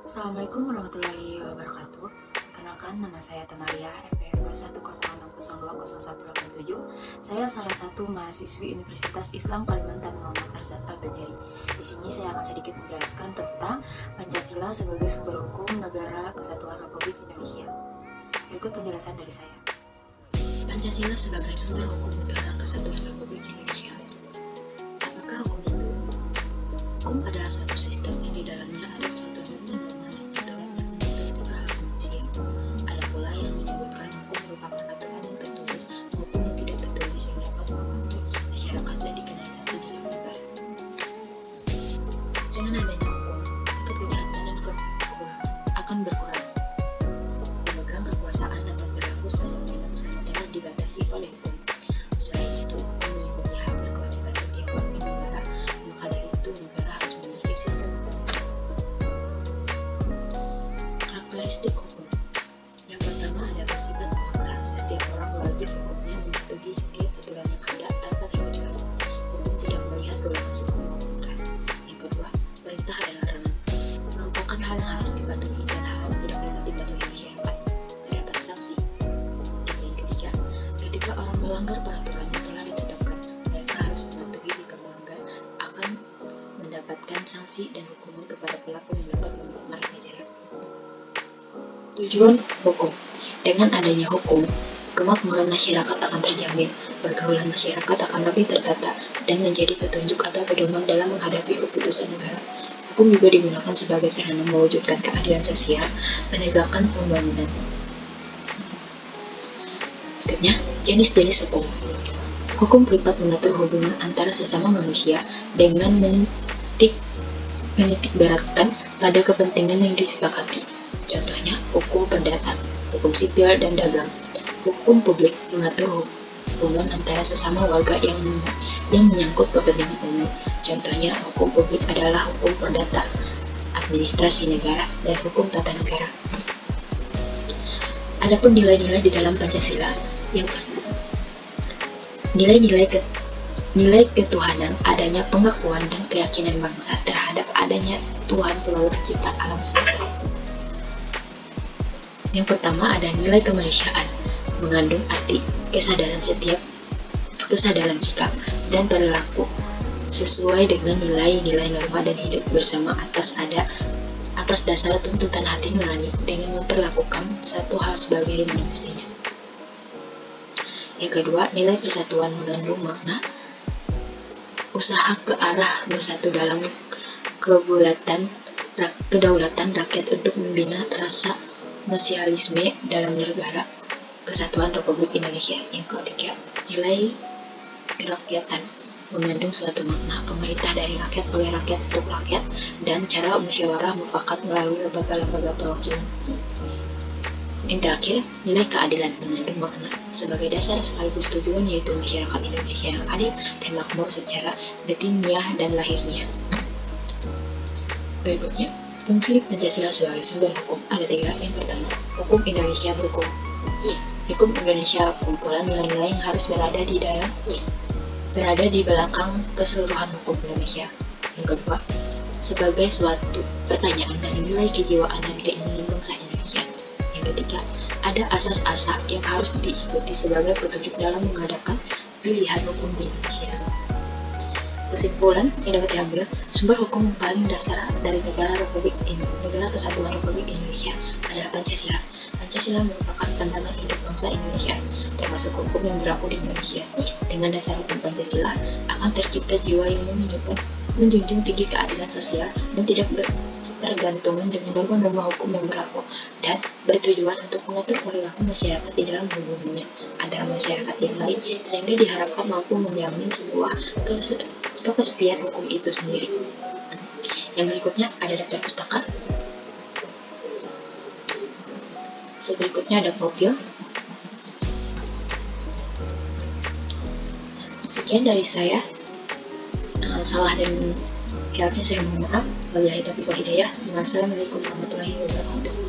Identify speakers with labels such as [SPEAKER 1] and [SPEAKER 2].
[SPEAKER 1] Assalamualaikum warahmatullahi wabarakatuh. Perkenalkan, nama saya Tamaria, NPM 21060020187. Saya salah satu mahasiswi Universitas Islam Kalimantan Muhammad Arzad Al-Banjari. Di sini saya akan sedikit menjelaskan tentang Pancasila sebagai sumber hukum negara kesatuan Republik Indonesia. Berikut penjelasan dari saya.
[SPEAKER 2] Pancasila sebagai sumber hukum negara kesatuan Republik Indonesia. Apakah hukum itu? Hukum adalah suatu sistem yang di dalamnya ada suatu norma-norma dan aturan yang mengatur tingkah laku manusia. Ada pula yang menyebutkan hukum merupakan aturan yang tertulis maupun yang tidak tertulis yang dapat membantu masyarakat dan dikenai sanksi jika melanggar. Dengan adanya hukum, tingkat kejahatan dan kekurang akan berkurang. Pemegang kekuasaan dapat berlaku sewenang-wenang selama tidak dibatasi oleh hukum. Selain itu, hukum melindungi hak dan kewajiban setiap warga negara. Maka dari itu, negara harus memiliki sistem hukum. Karakteristik hukum. Yang pertama, ada bersifat memaksa. Setiap orang wajib hukumnya mematuhi setiap aturan yang ada tanpa terkecuali. Hukum tidak melihat golongan suku maupun ras. Yang kedua, perintah dan larangan merupakan hal yang harus dipatuhi dan hal yang tidak dapat dipatuhi masyarakat. Terdapat sanksi. Dan yang ketiga, ketika orang melanggar peraturan yang telah ditetapkan, mereka harus mematuhi. Jika melanggar, akan mendapatkan sanksi dan hukuman kepada pelaku yang dapat membuat mereka jera. Tujuan hukum. Dengan adanya hukum, kemakmuran masyarakat akan terjamin, pergaulan masyarakat akan lebih tertata, dan menjadi petunjuk atau pedoman dalam menghadapi keputusan negara. Hukum juga digunakan sebagai sarana mewujudkan keadilan sosial, menegakkan pembangunan. Berikutnya, jenis-jenis hukum. Hukum privat mengatur hubungan antara sesama manusia dengan menitik beratkan pada kepentingan yang disepakati. Contohnya, hukum perdata, hukum sipil dan dagang. Hukum publik mengatur hubungan antara sesama warga yang menyangkut kepentingan umum. Contohnya, hukum publik adalah hukum perdata, administrasi negara, dan hukum tata negara. Adapun nilai-nilai di dalam Pancasila, yang pertama, nilai ketuhanan, adanya pengakuan dan keyakinan bangsa terhadap adanya Tuhan sebagai pencipta alam semesta. Yang pertama ada nilai kemanusiaan, mengandung arti kesadaran sikap dan perilaku sesuai dengan nilai-nilai norma dan hidup bersama atas dasar tuntutan hati nurani dengan memperlakukan satu hal sebagai mestinya. Yang kedua, nilai persatuan mengandung makna usaha ke arah bersatu dalam kedaulatan rakyat untuk membina rasa nasionalisme dalam negara kesatuan Republik Indonesia. Yang ketiga, nilai kerakyatan mengandung suatu makna pemerintah dari rakyat oleh rakyat untuk rakyat dan cara musyawarah mufakat melalui lembaga-lembaga perwakilan. Yang terakhir, nilai keadilan mengandung makna sebagai dasar sekaligus tujuan yaitu masyarakat Indonesia yang adil dan makmur secara batiniah dan lahirnya. Berikutnya, fungsi Pancasila sebagai sumber hukum ada tiga. Yang pertama, hukum Indonesia berhukum. Hukum Indonesia kumpulan nilai-nilai yang harus berada di belakang keseluruhan hukum Indonesia. Yang kedua, sebagai suatu pertanyaan dan nilai kejiwaan dan keinginan bangsa Indonesia. Yang ketiga, ada asas-asas yang harus diikuti sebagai petunjuk dalam mengadakan pilihan hukum di Indonesia. Kesimpulan yang dapat diambil, sumber hukum yang paling dasar dari negara kesatuan Republik Indonesia adalah Pancasila. Pancasila merupakan pandangan hidup bangsa Indonesia, termasuk hukum yang berlaku di Indonesia. Dengan dasar hukum Pancasila akan tercipta jiwa yang menjunjung tinggi keadilan sosial dan tidak bergantungan dengan norma-norma hukum yang berlaku dan bertujuan untuk mengatur perilaku masyarakat di dalam hubungannya antara masyarakat yang lain sehingga diharapkan mampu menjamin sebuah kepastian hukum itu sendiri. Yang berikutnya ada daftar pustaka. Berikutnya ada profil. Sekian dari saya. Salah dan hilafnya saya mohon maaf. Wabillahi taufiq wal hidayah. Assalamualaikum warahmatullahi wabarakatuh.